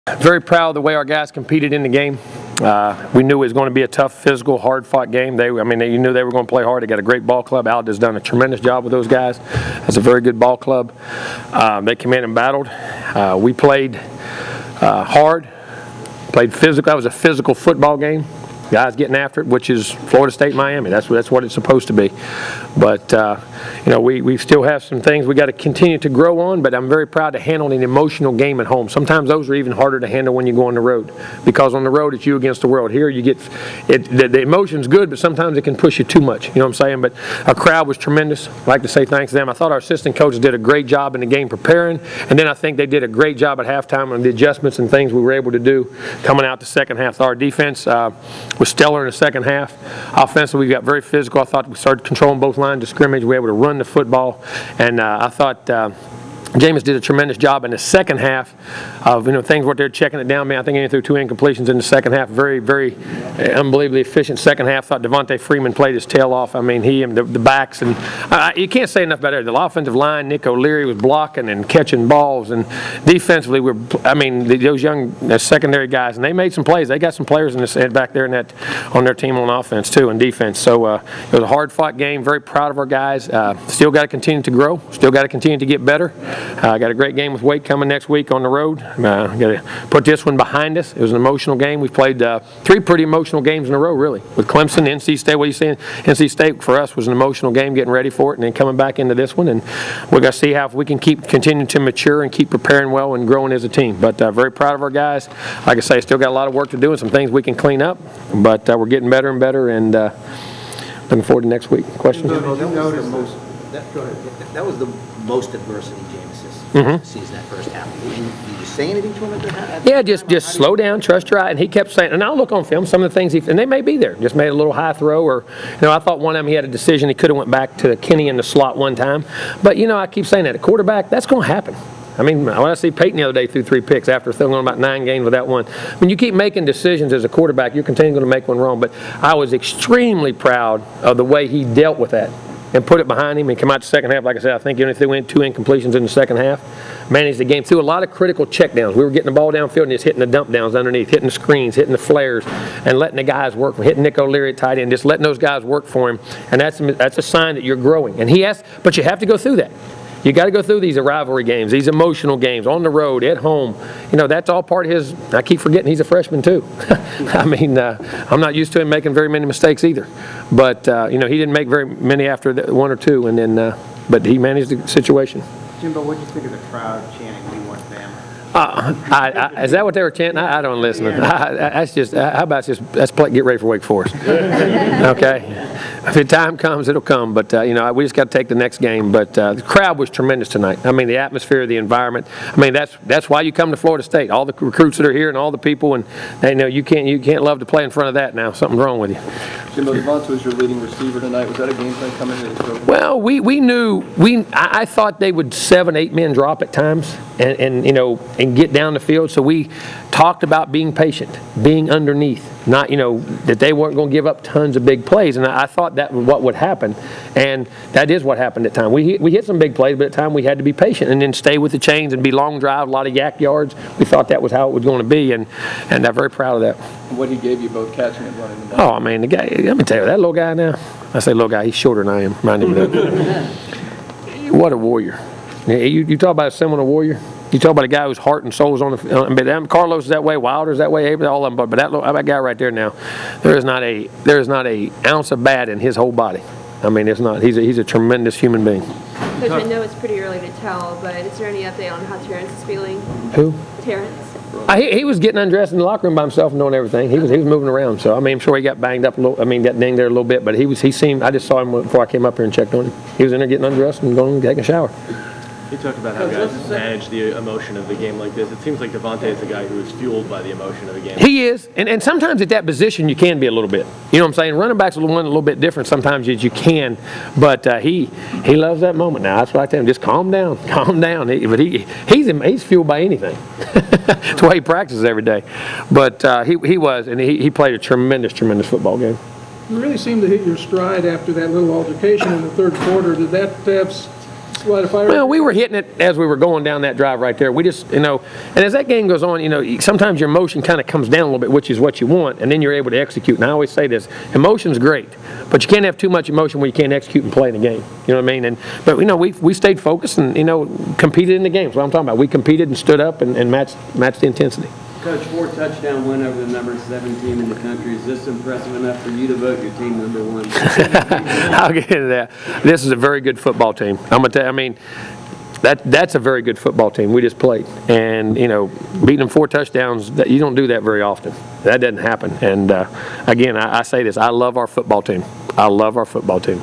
Very proud of the way our guys competed in the game. We knew it was going to be a tough, physical, hard-fought game. You knew they were going to play hard. They got a great ball club. Alda's done a tremendous job with those guys. It's a very good ball club. They came in and battled. We played hard, played physical. That was a physical football game. Guys getting after it, which is Florida State, Miami. That's what it's supposed to be. But we still have some things we got to continue to grow on. But I'm very proud to handle an emotional game at home. Sometimes those are even harder to handle when you go on the road, because on the road it's you against the world. Here you get the emotion's good, but sometimes it can push you too much. You know what I'm saying? But our crowd was tremendous. I'd like to say thanks to them. I thought our assistant coaches did a great job in the game preparing, and then I think they did a great job at halftime on the adjustments and things we were able to do coming out the second half. Our defense was stellar in the second half. Offensively, we got very physical. I thought we started controlling both lines of scrimmage. We were able to run the football, and I thought Jameis did a tremendous job in the second half of things what they're checking it down. Man, I think he threw 2 incompletions in the second half. Very, very unbelievably efficient second half. Thought Devontae Freeman played his tail off. I mean, he and the backs, and you can't say enough about it. The offensive line, Nick O'Leary was blocking and catching balls, and defensively those young secondary guys, and they made some plays. They got some players back there on their team on offense too, and defense. So it was a hard-fought game. Very proud of our guys. Still got to continue to grow. Still got to continue to get better. I got a great game with Wake coming next week on the road. Got to put this one behind us. It was an emotional game. We've played 3 pretty emotional games in a row, really, with Clemson, NC State. What are you saying? NC State for us was an emotional game, getting ready for it, and then coming back into this one. And we're going to see how we can keep continuing to mature and keep preparing well and growing as a team. But very proud of our guys. Like I say, still got a lot of work to do and some things we can clean up. But we're getting better and better, and looking forward to next week. Questions? That was the most adversity Jameis sees that first half. Did you say anything to him at the half? Yeah, just slow down, trust your eye. And he kept saying, and I'll look on film, some of the things and they may be there. Just made a little high throw, or I thought one of them he had a decision. He could have went back to Kenny in the slot one time. But I keep saying that a quarterback, that's going to happen. I mean, when I see Peyton the other day threw 3 picks after throwing about 9 games without one. When you keep making decisions as a quarterback, you're continuing to make one wrong. But I was extremely proud of the way he dealt with that and put it behind him and come out the second half. Like I said, I think even if they went 2 incompletions in the second half, managed the game through a lot of critical checkdowns. We were getting the ball downfield and just hitting the dump downs underneath, hitting the screens, hitting the flares, and letting the guys work, hitting Nick O'Leary at tight end, just letting those guys work for him. And that's a sign that you're growing. And but you have to go through that. You got to go through these rivalry games, these emotional games, on the road, at home. That's all part of his. I keep forgetting he's a freshman too. I mean, I'm not used to him making very many mistakes either. But he didn't make very many after 1 or 2, and then but he managed the situation. Jimbo, what did you think of the crowd chanting "We want Bama"? Is that what they were chanting? I don't listen. That's just. How about let's get ready for Wake Forest. Okay. If the time comes, it'll come. But we just got to take the next game. But the crowd was tremendous tonight. I mean, the atmosphere, the environment. I mean, that's why you come to Florida State. All the recruits that are here and all the people, and they know you can't love to play in front of that now. Something's wrong with you. Jimbo, Devontae was your leading receiver tonight. Was that a game plan coming into the program? Well, we knew I thought they would 7, 8 men drop at times, and get down the field. So we talked about being patient, being underneath, not that they weren't going to give up tons of big plays. And I thought that was what would happen, and that is what happened at times. We hit some big plays, but at times we had to be patient and then stay with the chains and be long drive, a lot of yak yards. We thought that was how it was going to be, and I'm very proud of that. What he gave you both catching and running the ball. Oh, I mean, the guy. Let me tell you, that little guy now. I say little guy. He's shorter than I am. Remind him of that. What a warrior! You talk about a Seminole warrior. You talk about a guy whose heart and soul is on the. But Carlos is that way, Wilder's that way, all of them. But that guy right there now, there is not a ounce of bad in his whole body. I mean, it's not. He's a tremendous human being. Coach, I know it's pretty early to tell, but is there any update on how Terrence is feeling? Who? Terrence. He was getting undressed in the locker room by himself and doing everything. He was moving around. So I mean, I'm sure he got banged up a little. I mean, got dinged there a little bit. But he seemed. I just saw him before I came up here and checked on him. He was in there getting undressed and going to take a shower. You talked about how guys manage the emotion of the game like this. It seems like Devontae is a guy who is fueled by the emotion of the game. He is, and sometimes at that position you can be a little bit. You know what I'm saying? Running back's a little bit different sometimes as you can, but he loves that moment. Now that's what I tell him. Just calm down, calm down. He's fueled by anything. That's why he practices every day. But he was, and he played a tremendous football game. You really seemed to hit your stride after that little altercation in the third quarter. Did that have Well, we were hitting it as we were going down that drive right there. We just, and as that game goes on, sometimes your emotion kind of comes down a little bit, which is what you want, and then you're able to execute. And I always say this, emotion's great, but you can't have too much emotion where you can't execute and play in the game. You know what I mean? But we stayed focused and, competed in the game. That's what I'm talking about. We competed and stood up and matched the intensity. Coach, 4-touchdown win over the number 7 team in the country. Is this impressive enough for you to vote your team number 1? I'll get into that. This is a very good football team. I'm going to tell you, that's a very good football team. We just played. And, beating them 4 touchdowns, you don't do that very often. That doesn't happen. And, again, I say this. I love our football team. I love our football team.